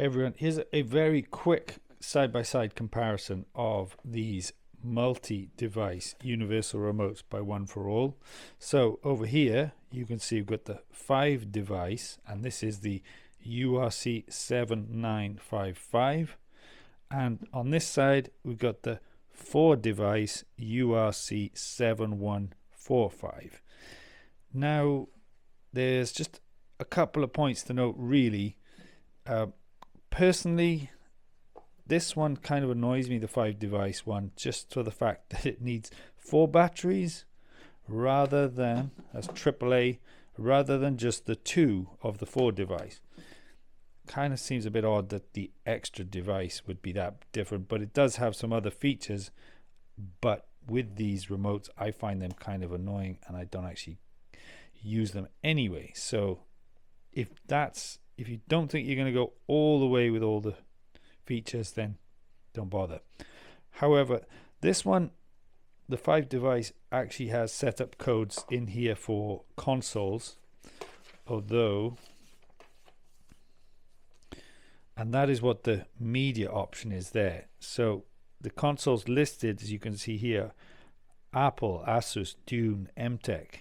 Hey everyone, here's a very quick side-by-side comparison of these multi-device universal remotes by One for All. So over here you can see we've got the 5 device, and this is the URC7955, and on this side we've got the 4 device URC7145. Now there's just a couple of points to note really. Personally, this one kind of annoys me, the 5 device one, just for the fact that it needs 4 batteries rather than, as AAA, rather than just the 2 of the 4 device. Kind of seems a bit odd that the extra device would be that different, but it does have some other features. But with these remotes, I find them kind of annoying and I don't actually use them anyway. So if you don't think you're going to go all the way with all the features, then don't bother. However, this one, the 5 device, actually has setup codes in here for consoles, and that is what the media option is there. So the consoles listed, as you can see here: Apple, Asus, Dune, MTech,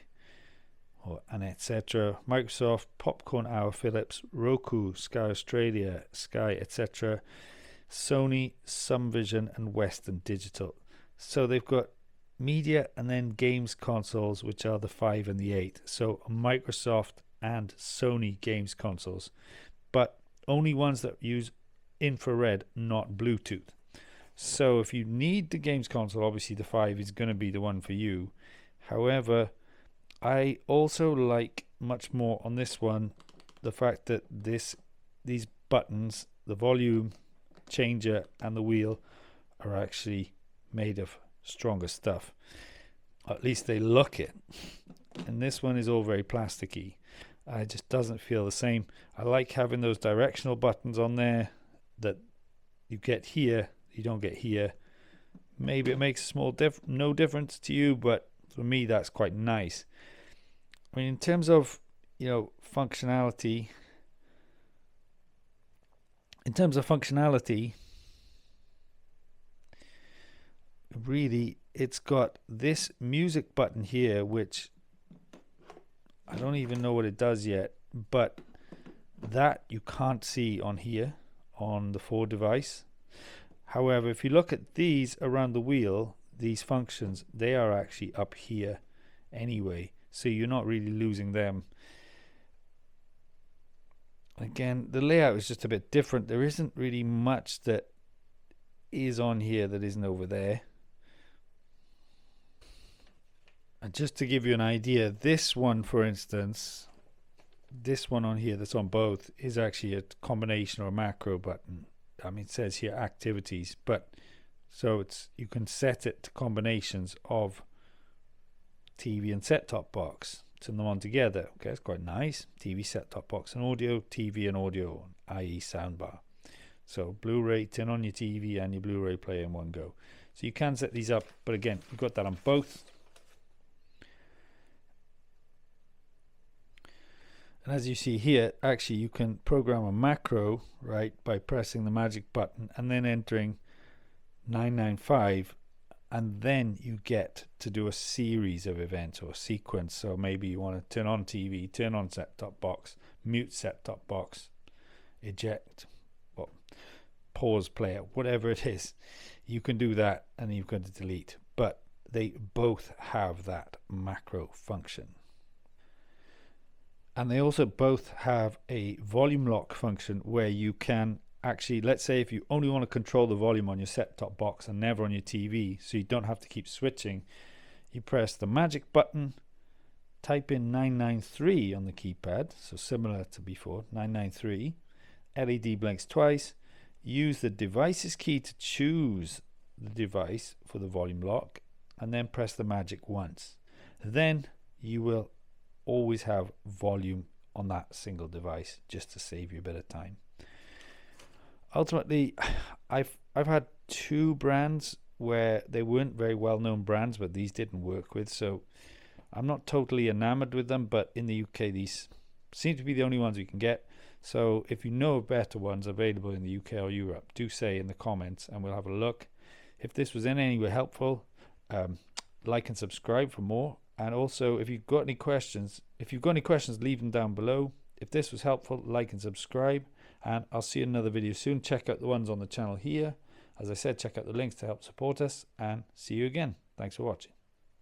and etc. Microsoft, Popcorn Hour, Philips, Roku, Sky Australia, Sky, etc. Sony, Sumvision, and Western Digital. So they've got media and then games consoles, which are the 5 and the 8. So Microsoft and Sony games consoles, but only ones that use infrared, not Bluetooth. So if you need the games console, obviously the 5 is going to be the one for you. However, I also like much more on this one the fact that these buttons, the volume changer and the wheel, are actually made of stronger stuff. At least they look it. And this one is all very plasticky. It just doesn't feel the same. I like having those directional buttons on there that you get here, you don't get here. Maybe it makes no difference to you, but for me that's quite nice. I mean, in terms of functionality, really it's got this music button here, which I don't even know what it does yet, but that you can't see on here on the 4 device. However, if you look at these around the wheel, these functions, they are actually up here anyway, so you're not really losing them. Again, the layout is just a bit different. There isn't really much that is on here that isn't over there. And just to give you an idea, this one, for instance, this one on here that's on both is actually a combination or a macro button. I mean, it says here activities, but so you can set it to combinations of TV and set-top box, turn them on together. Okay, it's quite nice. TV, set-top box, and audio, TV and audio, i.e. soundbar. So Blu-ray, turn on your TV and your Blu-ray player in one go. So you can set these up, but again, you've got that on both. And as you see here, actually you can program a macro, right, by pressing the magic button and then entering 995, and then you get to do a series of events or sequence. So maybe you want to turn on TV, turn on set-top box, mute set-top box, eject, pause player, whatever it is. You can do that, and you've got to delete. But they both have that macro function. And they also both have a volume lock function where you can actually, let's say if you only want to control the volume on your set-top box and never on your TV, so you don't have to keep switching, you press the magic button, type in 993 on the keypad, so similar to before, 993, LED blinks twice, use the devices key to choose the device for the volume lock, and then press the magic once. Then you will always have volume on that single device, just to save you a bit of time. Ultimately, I've had 2 brands where they weren't very well-known brands, but these didn't work with, so I'm not totally enamored with them. But in the UK, these seem to be the only ones we can get. So if you know of better ones available in the UK or Europe, do say in the comments and we'll have a look. If this was in any way helpful, like and subscribe for more. And also, if you've got any questions, leave them down below. If this was helpful, like and subscribe. And I'll see you in another video soon. Check out the ones on the channel here. As I said, check out the links to help support us, and see you again. Thanks for watching.